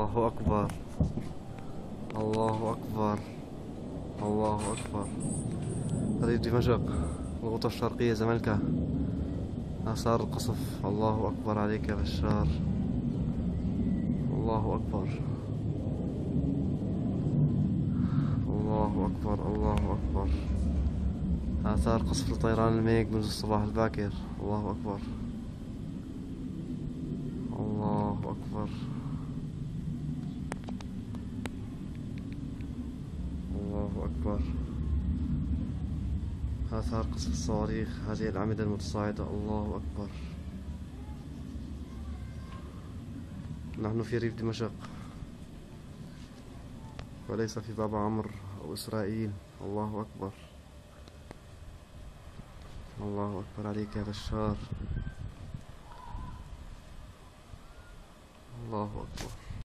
الله أكبر. الله أكبر. الله أكبر. هذه دمشق، الغوطة الشرقية، زملكة، آثار القصف. الله أكبر عليك يا بشار. الله أكبر. الله أكبر. الله أكبر. آثار قصف طيران الميج منذ الصباح الباكر. الله أكبر. الله أكبر. الله أكبر. آثار قصف الصواريخ، هذه الأعمدة المتصاعدة. الله أكبر. نحن في ريف دمشق وليس في باب عمرو أو إسرائيل. الله أكبر. الله أكبر عليك يا بشار. الله أكبر.